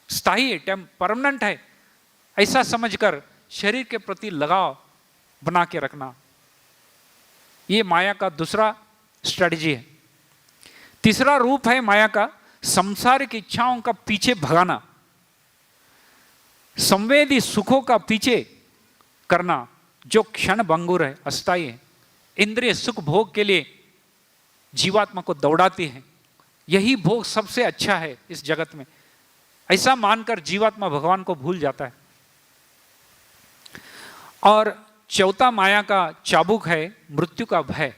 स्थायी है, परमानेंट है, ऐसा समझकर शरीर के प्रति लगाव बना के रखना, ये माया का दूसरा स्ट्रेटजी है। तीसरा रूप है माया का सांसारिक इच्छाओं का पीछे भगाना, संवेदी सुखों का पीछे करना जो क्षण भंगुर है, अस्थायी है। इंद्रिय सुख भोग के लिए जीवात्मा को दौड़ाती है। यही भोग सबसे अच्छा है इस जगत में, ऐसा मानकर जीवात्मा भगवान को भूल जाता है। और चौथा माया का चाबुक है मृत्यु का भय।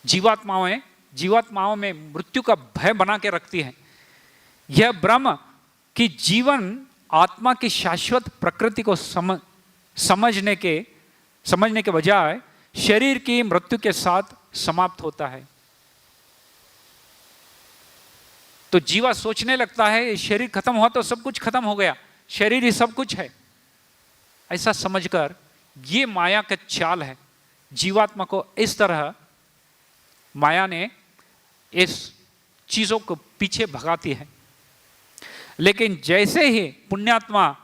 जीवात्माओं में मृत्यु का भय बना के रखती है। यह भ्रम कि जीवन आत्मा की शाश्वत प्रकृति को समझने के बजाय शरीर की मृत्यु के साथ समाप्त होता है। तो जीवा सोचने लगता है ये शरीर खत्म हुआ तो सब कुछ खत्म हो गया, शरीर ही सब कुछ है। ऐसा समझकर ये माया का चाल है, जीवात्मा को इस तरह माया ने इस चीजों को पीछे भगाती है। लेकिन जैसे ही पुण्यात्मा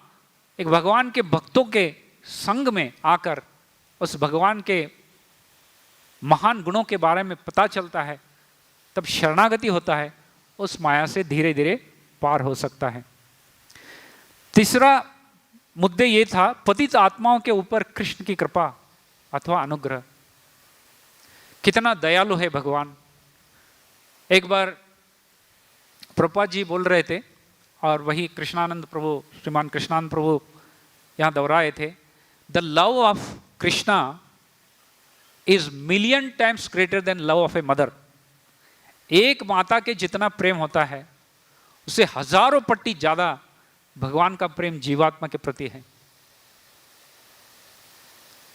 एक भगवान के भक्तों के संग में आकर उस भगवान के महान गुणों के बारे में पता चलता है, तब शरणागति होता है, उस माया से धीरे धीरे पार हो सकता है। तीसरा मुद्दे ये था पतित आत्माओं के ऊपर कृष्ण की कृपा अथवा अनुग्रह। कितना दयालु है भगवान। एक बार प्रभुपाद जी बोल रहे थे और वही कृष्णानंद प्रभु, श्रीमान कृष्णानंद प्रभु यहां दोहराए थे, the love of Krishna is million times greater than love of a mother. एक माता के जितना प्रेम होता है उससे हजारों पट्टी ज्यादा भगवान का प्रेम जीवात्मा के प्रति है।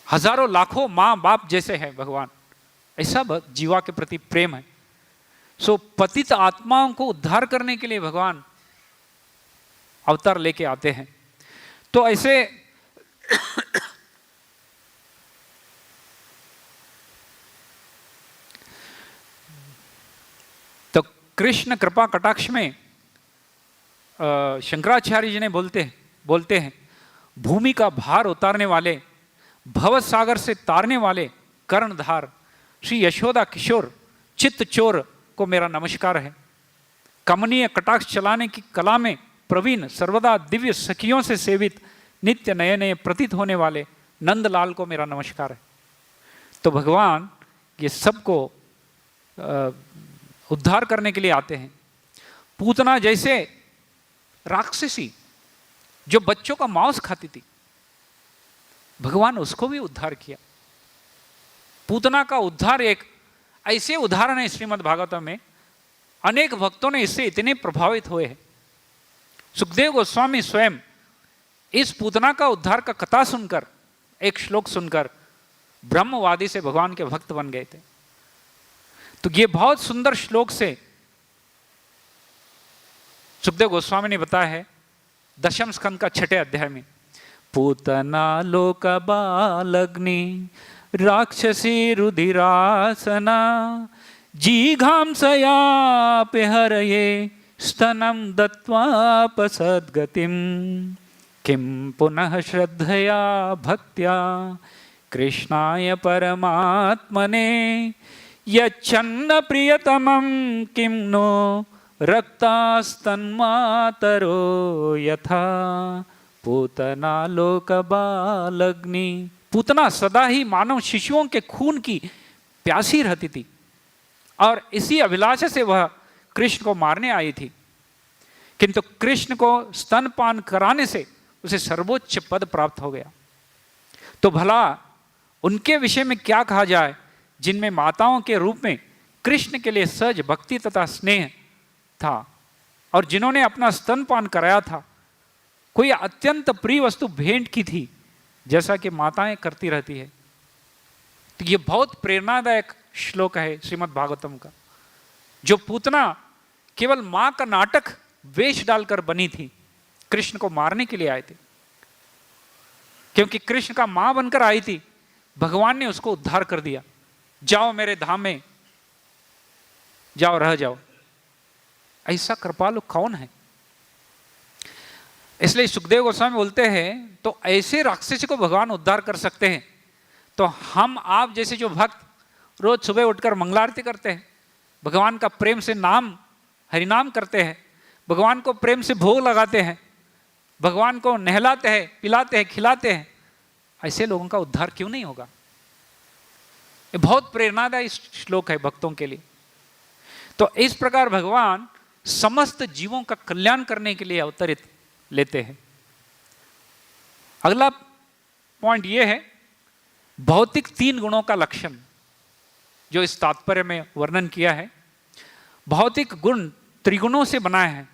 हजारों लाखों मां बाप जैसे है भगवान, ऐसा जीवा के प्रति प्रेम है। सो पतित आत्माओं को उद्धार करने के लिए भगवान अवतार लेके आते हैं। तो ऐसे तो कृष्ण कृपा कटाक्ष में शंकराचार्य जी ने बोलते हैं भूमि का भार उतारने वाले, भव सागर से तारने वाले कर्णधार श्री यशोदा किशोर चित्त चोर को मेरा नमस्कार है। कमनीय कटाक्ष चलाने की कला में प्रवीण, सर्वदा दिव्य सखियों से सेवित, नित्य नए नए प्रतीत होने वाले नंदलाल को मेरा नमस्कार है। तो भगवान ये सबको उद्धार करने के लिए आते हैं। पूतना जैसे राक्षसी जो बच्चों का मांस खाती थी, भगवान उसको भी उद्धार किया। पूतना का उद्धार एक ऐसे उदाहरण है श्रीमद् भागवतम में, अनेक भक्तों ने इससे इतने प्रभावित हुए हैं। सुखदेव गोस्वामी स्वयं इस पूतना का उद्धार का कथा सुनकर, एक श्लोक सुनकर ब्रह्मवादी से भगवान के भक्त बन गए थे। तो ये बहुत सुंदर श्लोक से सुखदेव गोस्वामी ने बताया है दशम स्कंद का 6 अध्याय में, पूतना लोक बालग्नि राक्षसी रुधिरासना जीघांसयापि हरये स्तनं दत्वापसद्गतिं किं पुनः श्रद्धया भक्त्या कृष्णाय परमात्मने यच्छन्न प्रियतमं किं नो रक्तास्तन्मातरो यथा पूतना लोक बालग्नि। पूतना सदा ही मानव शिशुओं के खून की प्यासी रहती थी और इसी अभिलाषा से वह कृष्ण को मारने आई थी, किंतु कृष्ण को स्तनपान कराने से उसे सर्वोच्च पद प्राप्त हो गया। तो भला उनके विषय में क्या कहा जाए जिनमें माताओं के रूप में कृष्ण के लिए सहज भक्ति तथा स्नेह था और जिन्होंने अपना स्तनपान कराया था, कोई अत्यंत प्रिय वस्तु भेंट की थी जैसा कि माताएं करती रहती है। तो ये बहुत प्रेरणादायक श्लोक है श्रीमद् भागवतम का। जो पूतना केवल मां का नाटक वेश डालकर बनी थी, कृष्ण को मारने के लिए आए थे, क्योंकि कृष्ण का मां बनकर आई थी, भगवान ने उसको उद्धार कर दिया। जाओ मेरे धाम में जाओ, रह जाओ। ऐसा कृपालु कौन है? इसलिए सुखदेव गोस्वामी बोलते हैं तो ऐसे राक्षसी को भगवान उद्धार कर सकते हैं, तो हम आप जैसे जो भक्त रोज सुबह उठकर मंगलारती करते हैं, भगवान का प्रेम से नाम हरिनाम करते हैं, भगवान को प्रेम से भोग लगाते हैं, भगवान को नहलाते हैं, पिलाते हैं, खिलाते हैं, ऐसे लोगों का उद्धार क्यों नहीं होगा? ये बहुत प्रेरणादायी श्लोक है भक्तों के लिए। तो इस प्रकार भगवान समस्त जीवों का कल्याण करने के लिए अवतरित लेते हैं। अगला पॉइंट यह है भौतिक 3 गुणों का लक्षण जो इस तात्पर्य में वर्णन किया है। भौतिक गुण त्रिगुणों से बनाए हैं।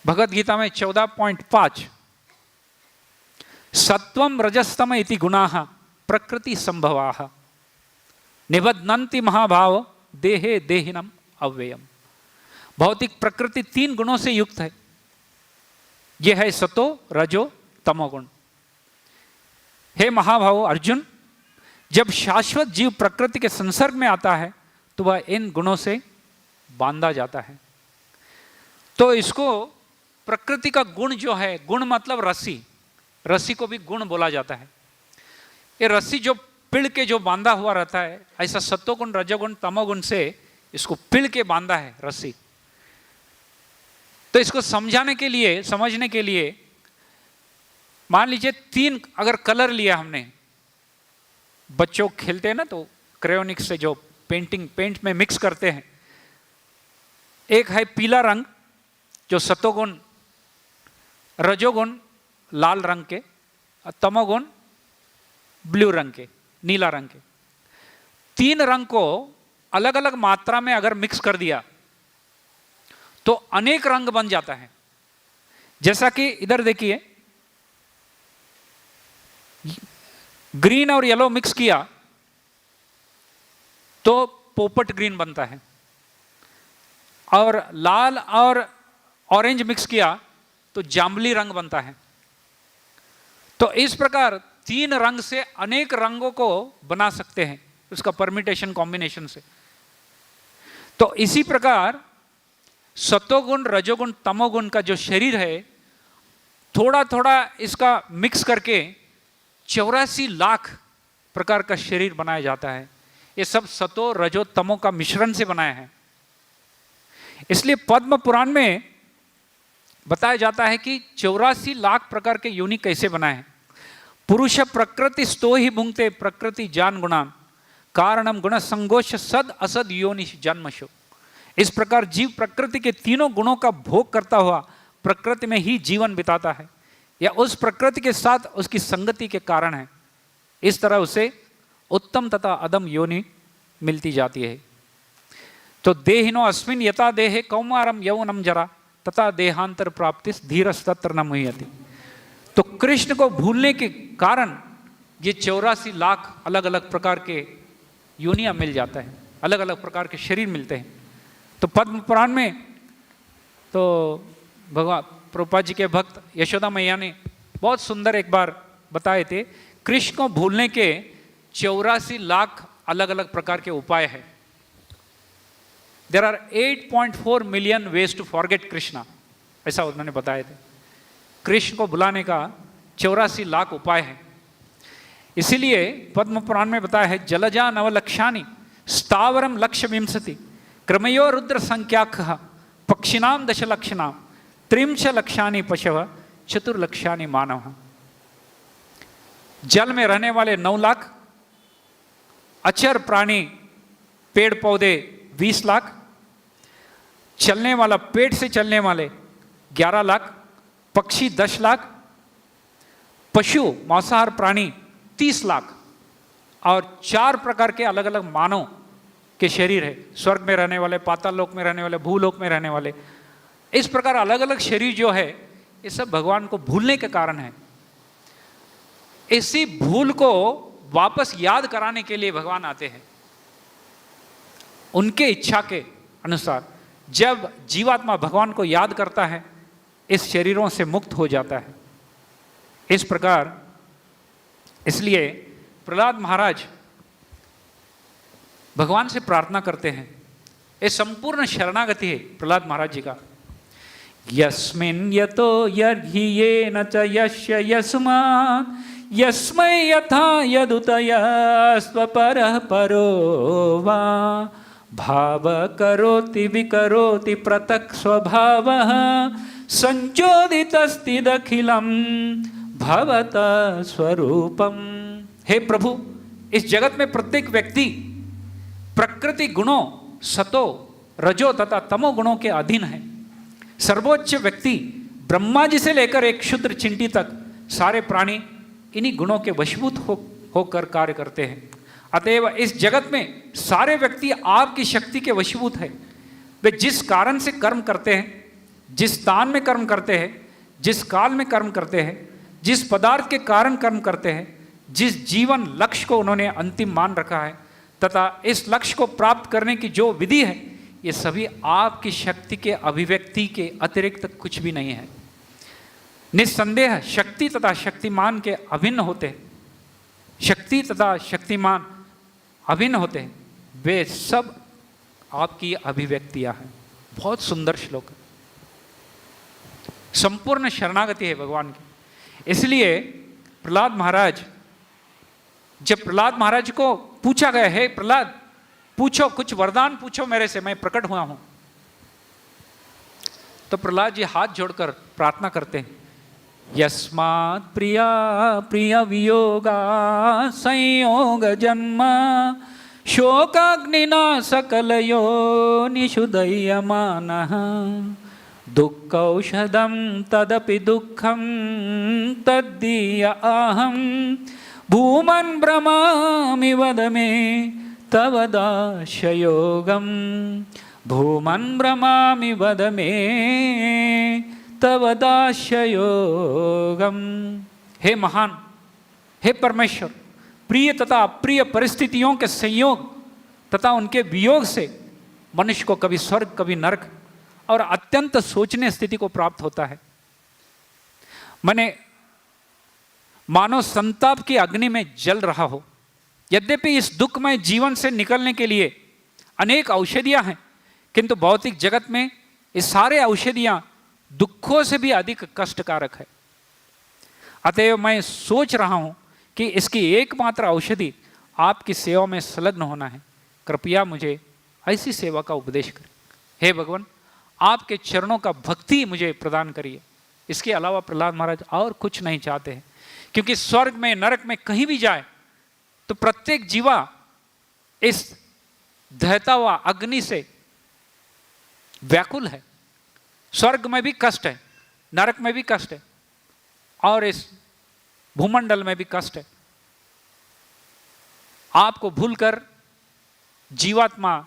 भगवद गीता में 14.5 सत्वम रजस्तम इति गुणाः प्रकृति संभवाः निबध्नन्ति महाभाव देहे देहिनम अव्ययम। भौतिक प्रकृति 3 गुणों से युक्त है। यह है सतो रजो तमोगुण। हे महाभाव अर्जुन, जब शाश्वत जीव प्रकृति के संसर्ग में आता है तो वह इन गुणों से बांधा जाता है। तो इसको प्रकृति का गुण जो है, गुण मतलब रस्सी, रस्सी को भी गुण बोला जाता है। ये रस्सी जो पिड़ के जो बांधा हुआ रहता है, ऐसा सत्वगुण रजोगुण तमोगुण से इसको पिड़ के बांधा है रस्सी। तो इसको समझाने के लिए, समझने के लिए मान लीजिए 3 अगर कलर लिया हमने, बच्चों खेलते हैं ना तो क्रेयोनिक्स से जो पेंट में मिक्स करते हैं, एक है पीला रंग जो सत्वगुण, रजोगुण लाल रंग के, तमोगुण ब्लू रंग के, नीला रंग के। 3 रंग को अलग अलग मात्रा में अगर मिक्स कर दिया तो अनेक रंग बन जाता है। जैसा कि इधर देखिए, ग्रीन और येलो मिक्स किया तो पोपट ग्रीन बनता है, और लाल और ऑरेंज मिक्स किया तो जांबली रंग बनता है। तो इस प्रकार 3 रंग से अनेक रंगों को बना सकते हैं, उसका परमिटेशन कॉम्बिनेशन से। तो इसी प्रकार सत्वगुण रजोगुण तमोगुण का जो शरीर है, थोड़ा थोड़ा इसका मिक्स करके 84 लाख प्रकार का शरीर बनाया जाता है। ये सब सतो रजो तमो का मिश्रण से बनाया है। इसलिए पद्म पुराण में बताया जाता है कि 84 लाख प्रकार के योनि कैसे बनाए हैं। पुरुष प्रकृति स्तो ही भुंगते प्रकृति जान गुणान कारणम गुण संगोष सद असद योनि जन्मशो। इस प्रकार जीव प्रकृति के 3 गुणों का भोग करता हुआ प्रकृति में ही जीवन बिताता है, या उस प्रकृति के साथ उसकी संगति के कारण है। इस तरह उसे उत्तम तथा अदम योनि मिलती जाती है। तो देहिनो अस्मिन यथा देहे कौमारम यौवनम जरा तथा देहांतर प्राप्ति धीरस्तत्र न मुह्यति। तो कृष्ण को भूलने के कारण ये 84 लाख अलग अलग प्रकार के योनियां मिल जाता है, अलग अलग प्रकार के शरीर मिलते हैं। तो पद्म पुराण में तो भगवान प्रभुपाद जी के भक्त यशोदा मैया ने बहुत सुंदर एक बार बताए थे, कृष्ण को भूलने के 84 लाख अलग अलग प्रकार के उपाय हैं। There are 8.4 million ways to forget Krishna, ऐसा उन्होंने बताए थे। कृष्ण को भुलाने का 84 लाख उपाय है। इसीलिए पद्म पुराण में बताया है, जलजा नवलक्षानि स्थावरम लक्ष्य विंशति क्रमयो रुद्र संख्याकः पक्षिणाम दशलक्षणाम त्रिंश लक्षानि पशव चतुर्लक्षानि मानव। जल में रहने वाले 9 लाख, अचर प्राणी पेड़ पौधे 20 लाख, चलने वाला पेट से चलने वाले 11 लाख, पक्षी 10 लाख, पशु मांसाहार प्राणी 30 लाख, और 4 प्रकार के अलग अलग मानव के शरीर है। स्वर्ग में रहने वाले, पाताल लोक में रहने वाले, भूलोक में रहने वाले। इस प्रकार अलग अलग शरीर जो है, ये सब भगवान को भूलने के कारण है। इसी भूल को वापस याद कराने के लिए भगवान आते हैं। उनके इच्छा के अनुसार जब जीवात्मा भगवान को याद करता है, इस शरीरों से मुक्त हो जाता है। इस प्रकार इसलिए प्रहलाद महाराज भगवान से प्रार्थना करते हैं। ये संपूर्ण शरणागति है प्रहलाद महाराज जी का। यस्मिन् यतो यर्हि येन च यस्य यस्मात् यस्मै यथा यदुतया स्वपरः परो वा भाव करोति विकरोति पृथक् स्वभावः संचोदितस्तिदखिलं भवता स्वरूपम। हे प्रभु, इस जगत में प्रत्येक व्यक्ति प्रकृति गुणों सतो रजो तथा तमो गुणों के अधीन है। सर्वोच्च व्यक्ति ब्रह्मा जी से लेकर एक क्षुद्र चिंटी तक सारे प्राणी इन्हीं गुणों के वशीभूत होकर कार्य करते हैं। अतएव इस जगत में सारे व्यक्ति आपकी शक्ति के वशीभूत है। वे जिस कारण से कर्म करते हैं, जिस स्थान में कर्म करते हैं, जिस काल में कर्म करते हैं, जिस पदार्थ के कारण कर्म करते हैं, जिस जीवन लक्ष्य को उन्होंने अंतिम मान रखा है तथा इस लक्ष्य को प्राप्त करने की जो विधि है, ये सभी आपकी शक्ति के अभिव्यक्ति के अतिरिक्त कुछ भी नहीं है। निस्संदेह शक्ति तथा शक्तिमान के अभिन्न होते हैं, शक्ति तथा शक्तिमान अभिन्न होते हैं, वे सब आपकी अभिव्यक्तियां हैं। बहुत सुंदर श्लोक है, संपूर्ण शरणागति है भगवान की। इसलिए प्रहलाद महाराज, जब प्रहलाद महाराज को पूछा गया है, प्रहलाद पूछो, कुछ वरदान पूछो मेरे से, मैं प्रकट हुआ हूं, तो प्रहलाद जी हाथ जोड़कर प्रार्थना करते हैं, यस्मात् प्रिया प्रिय वियोगा संयोग जन्म शोकाग्निना सकलयो निषुदयमानः दुःखौषधं तदपि दुःखं तद्दीय अहं भूमन् भ्रमामि वद मे तव दास्ययोगं भूमन् भ्रमामि वद मे तव दास्ययोगम। हे महान, हे परमेश्वर, प्रिय तथा अप्रिय परिस्थितियों के संयोग तथा उनके वियोग से मनुष्य को कभी स्वर्ग कभी नरक और अत्यंत सोचनीय स्थिति को प्राप्त होता है। मैंने मानो संताप की अग्नि में जल रहा हो। यद्यपि इस दुखमय जीवन से निकलने के लिए अनेक औषधियां हैं, किंतु भौतिक जगत में ये सारे औषधियां दुखों से भी अधिक कष्टकारक है। अतएव मैं सोच रहा हूं कि इसकी एकमात्र औषधि आपकी सेवा में संलग्न होना है। कृपया मुझे ऐसी सेवा का उपदेश करें। हे भगवान, आपके चरणों का भक्ति मुझे प्रदान करिए। इसके अलावा प्रहलाद महाराज और कुछ नहीं चाहते हैं, क्योंकि स्वर्ग में नरक में कहीं भी जाए तो प्रत्येक जीवा इस दहता हुआ अग्नि से व्याकुल है। स्वर्ग में भी कष्ट है, नरक में भी कष्ट है, और इस भूमंडल में भी कष्ट है। आपको भूलकर जीवात्मा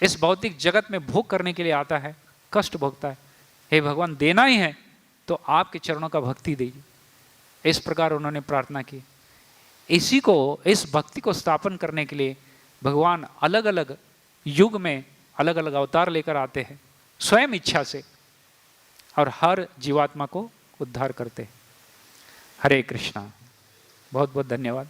इस भौतिक जगत में भोग करने के लिए आता है, कष्ट भोगता है। हे भगवान, देना ही है तो आपके चरणों का भक्ति दीजिए। इस प्रकार उन्होंने प्रार्थना की। इसी को, इस भक्ति को स्थापन करने के लिए भगवान अलग अलग युग में अलग अलग अवतार लेकर आते हैं स्वयं इच्छा से, और हर जीवात्मा को उद्धार करते हैं। हरे कृष्णा। बहुत बहुत धन्यवाद।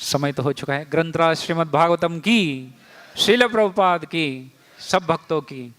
समय तो हो चुका है। ग्रंथराज श्रीमद् भागवतम की, श्रील प्रभुपाद की, सब भक्तों की